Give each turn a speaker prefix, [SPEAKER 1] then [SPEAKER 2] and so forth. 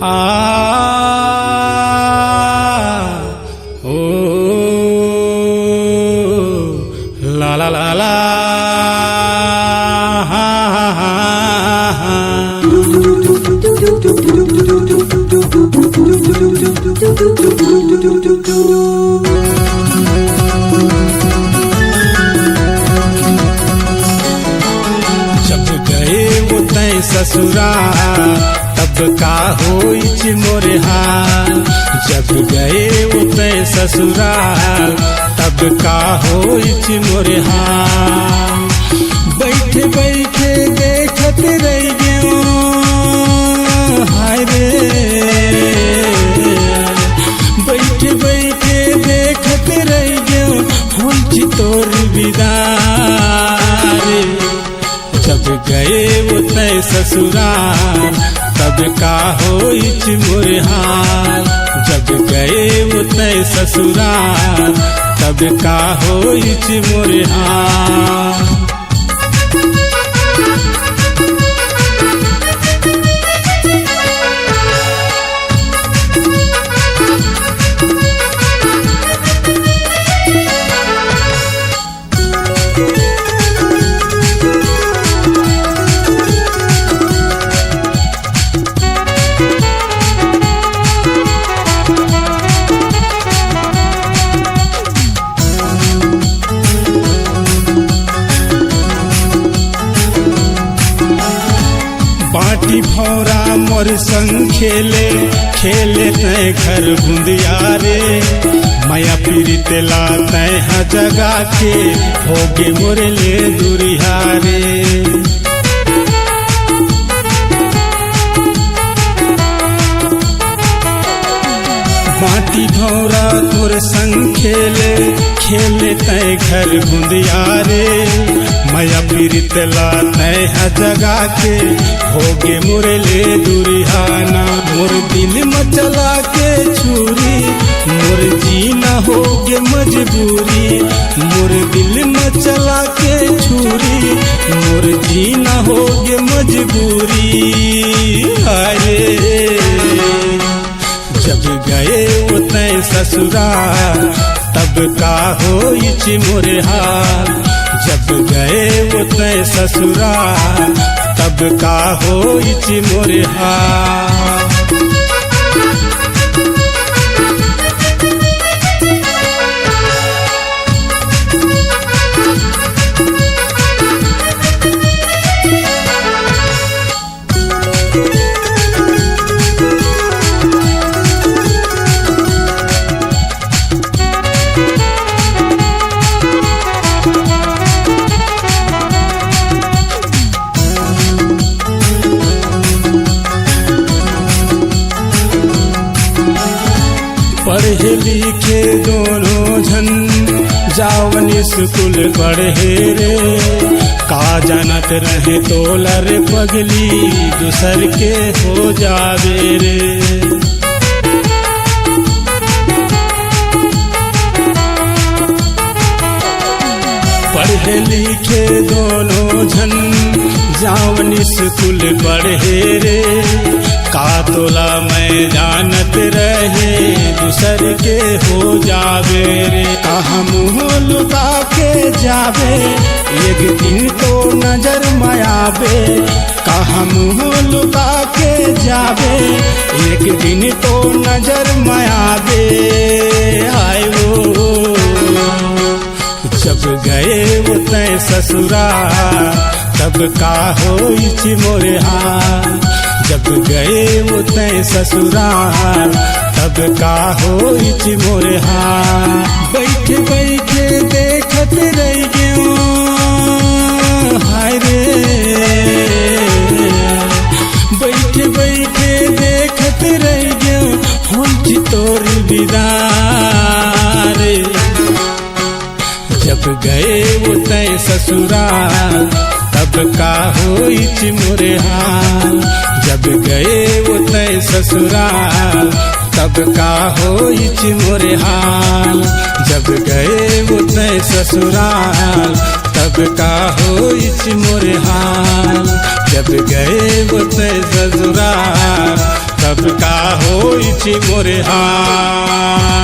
[SPEAKER 1] आ ओ ला ला ला ला हा हा हा जब गए वो तय ससुराल तब का होई मोरे हाल। जब गए वो तय ससुराल तब का होई मोरे हाल। बैठे बैठे देखत रह गयो हाय रे। बैठे बैठे देखत रह गयो होई तोर विदाई। जब गए वो तय ससुराल तब का होई मोरे हाल। जब गए वो तय ससुराल तब का होई मोरे हाल। बाटी भौरा मोर संग खेले खेले तय घर बुंदिया रे। माया पीड़ित ला तय जगा के होगे मोरे ले दुरिया रे। बाटी भौरा तोर संग खेले खेले तय घर बुंदिया रे। माया पीड़ित ला तय जगा के होगे मोरे ले दुरिहाना। मोर दिल मचला के छुरी मोर जीना होगे मजबूरी। मोर दिल मचला के छुरी मोर जीना होगे मजबूरी। अरे जब गए वो तय ससुराल तब का होई मोरे हाल। जब गए वो तय ससुराल तब का होई मोरे हाल। पढ़े लिखे दोनों जन जावन स्कूल पढ़े रे। का जानत रहे तोलर पगली दूसर के हो जावे रे। पढ़े लिखे दोनों जन जावन स्कूल पढ़े रे। का तोला मैं जानत रहे दूसर के हो जावे रे। कहाँ मुँह लुका के जावे एक दिन तो नजर मायावे। कहाँ मुँह लुका के जावे एक दिन तो नजर मायावे। आए वो जब गए वो तय ससुराल तब का होई मोरे हाल। जब गए वो तय ससुराल तब का होई मोरे हाल। बैठे बैठे देखत रह गयो हाय रे। बैठे बैठे देखत रह गयो होई तोर विदाई। जब गए वो तय ससुराल तब का होई मोरे हाल। जब गए वो तय ससुराल तब का होई मोरे हाल। जब गए वो तय ससुराल तब का होई मोरे हाल। जब गए वो तय ससुराल तब तब का होई मोरे हाल।